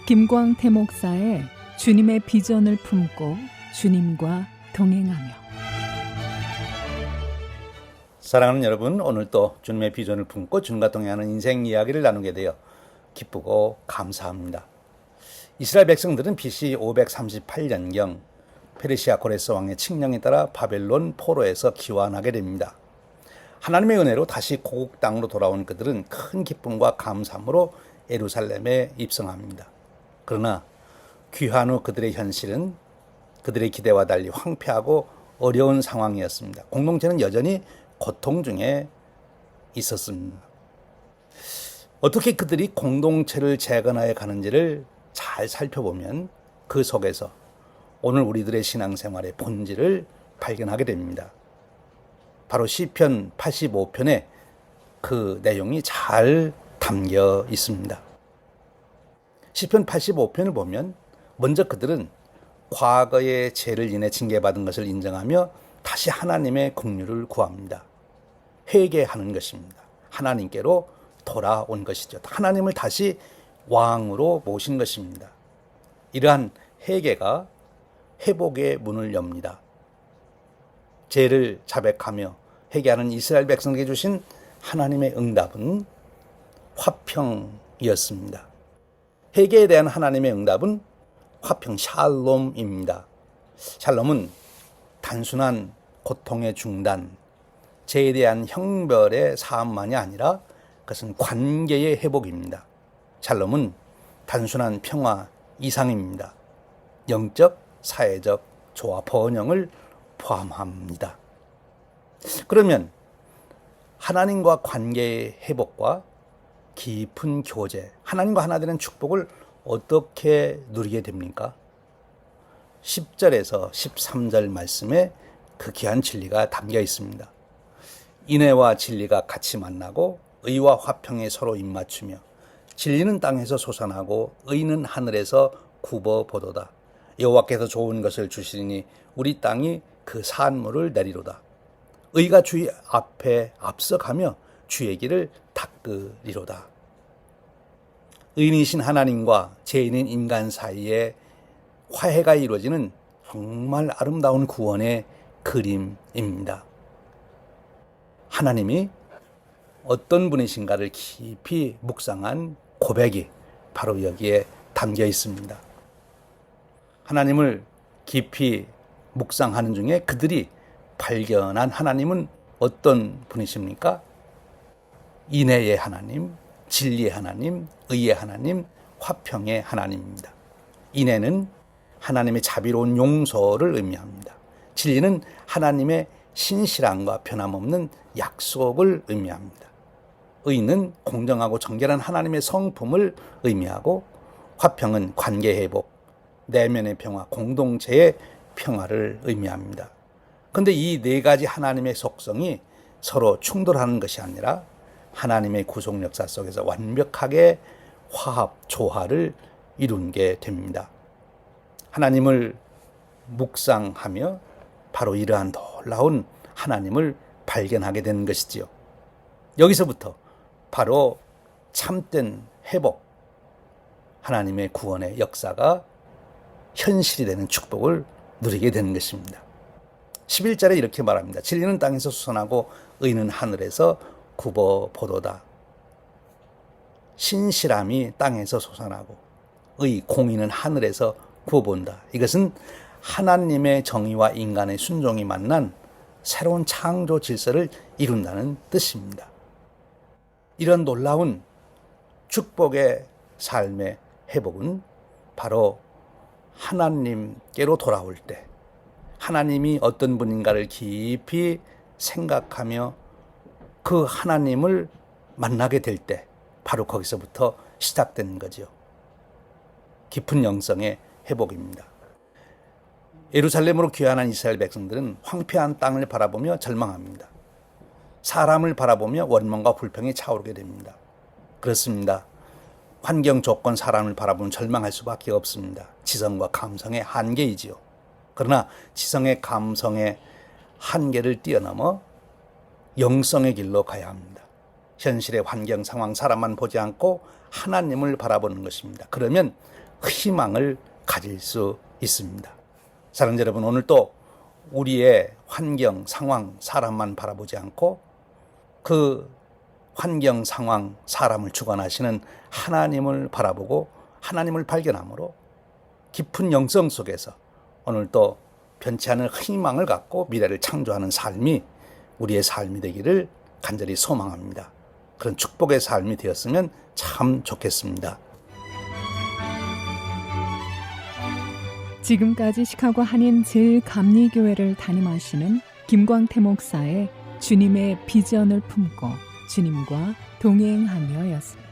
김광태 목사의 주님의 비전을 품고 주님과 동행하며. 사랑하는 여러분, 오늘 또 주님의 비전을 품고 주님과 동행하는 인생 이야기를 나누게 되어 기쁘고 감사합니다. 이스라엘 백성들은 BC 538년경 페르시아 고레스 왕의 칙령에 따라 바벨론 포로에서 귀환하게 됩니다. 하나님의 은혜로 다시 고국 땅으로 돌아온 그들은 큰 기쁨과 감사함으로 예루살렘에 입성합니다. 그러나 귀환 후 그들의 현실은 그들의 기대와 달리 황폐하고 어려운 상황이었습니다. 공동체는 여전히 고통 중에 있었습니다. 어떻게 그들이 공동체를 재건하여 가는지를 잘 살펴보면 그 속에서 오늘 우리들의 신앙생활의 본질을 발견하게 됩니다. 바로 시편 85편에 그 내용이 잘 담겨 있습니다. 시편 85편을 보면 먼저 그들은 과거의 죄를 인해 징계받은 것을 인정하며 다시 하나님의 긍휼을 구합니다. 회개하는 것입니다. 하나님께로 돌아온 것이죠. 하나님을 다시 왕으로 모신 것입니다. 이러한 회개가 회복의 문을 엽니다. 죄를 자백하며 회개하는 이스라엘 백성에게 주신 하나님의 응답은 화평이었습니다. 회개에 대한 하나님의 응답은 화평, 샬롬입니다. 샬롬은 단순한 고통의 중단, 죄에 대한 형벌의 사함만이 아니라 그것은 관계의 회복입니다. 샬롬은 단순한 평화 이상입니다. 영적, 사회적 조화, 번영을 포함합니다. 그러면 하나님과 관계의 회복과 깊은 교제, 하나님과 하나 되는 축복을 어떻게 누리게 됩니까? 10절에서 13절 말씀에 그 귀한 진리가 담겨 있습니다. 인애와 진리가 같이 만나고 의와 화평에 서로 입맞추며 진리는 땅에서 솟아나고 의는 하늘에서 굽어보도다. 여호와께서 좋은 것을 주시니 우리 땅이 그 산물을 내리로다. 의가 주의 앞에 앞서가며 주의 길을 닦으리로다. 의인이신 하나님과 죄인인 인간 사이에 화해가 이루어지는 정말 아름다운 구원의 그림입니다. 하나님이 어떤 분이신가를 깊이 묵상한 고백이 바로 여기에 담겨 있습니다. 하나님을 깊이 묵상하는 중에 그들이 발견한 하나님은 어떤 분이십니까? 인애의 하나님, 진리의 하나님, 의의 하나님, 화평의 하나님입니다. 인애는 하나님의 자비로운 용서를 의미합니다. 진리는 하나님의 신실함과 변함없는 약속을 의미합니다. 의는 공정하고 정결한 하나님의 성품을 의미하고 화평은 관계 회복, 내면의 평화, 공동체의 평화를 의미합니다. 그런데 이 네 가지 하나님의 속성이 서로 충돌하는 것이 아니라 하나님의 구속 역사 속에서 완벽하게 화합, 조화를 이룬 게 됩니다. 하나님을 묵상하며 바로 이러한 놀라운 하나님을 발견하게 된 것이지요. 여기서부터 바로 참된 회복, 하나님의 구원의 역사가 현실이 되는 축복을 누리게 되는 것입니다. 11절에 이렇게 말합니다. 진리는 땅에서 솟아나고 의는 하늘에서 굽어보도다. 신실함이 땅에서 솟아나고 의, 공의는 하늘에서 굽어본다. 이것은 하나님의 정의와 인간의 순종이 만난 새로운 창조 질서를 이룬다는 뜻입니다. 이런 놀라운 축복의 삶의 회복은 바로 하나님께로 돌아올 때 하나님이 어떤 분인가를 깊이 생각하며 그 하나님을 만나게 될 때 바로 거기서부터 시작되는 거죠. 깊은 영성의 회복입니다. 예루살렘으로 귀환한 이스라엘 백성들은 황폐한 땅을 바라보며 절망합니다. 사람을 바라보며 원망과 불평이 차오르게 됩니다. 그렇습니다. 환경, 조건, 사람을 바라보면 절망할 수밖에 없습니다. 지성과 감성의 한계이지요. 그러나 지성의 감성의 한계를 뛰어넘어 영성의 길로 가야 합니다. 현실의 환경, 상황, 사람만 보지 않고 하나님을 바라보는 것입니다. 그러면 희망을 가질 수 있습니다. 사랑자 여러분, 오늘 또 우리의 환경, 상황, 사람만 바라보지 않고 그 환경, 상황, 사람을 주관하시는 하나님을 바라보고 하나님을 발견함으로 깊은 영성 속에서 오늘 또 변치 않은 희망을 갖고 미래를 창조하는 삶이 우리의 삶이 되기를 간절히 소망합니다. 그런 축복의 삶이 되었으면 참 좋겠습니다. 지금까지 시카고 한인 제일감리교회를 담임하시는 김광태 목사의 주님의 비전을 품고 주님과 동행하며였습니다.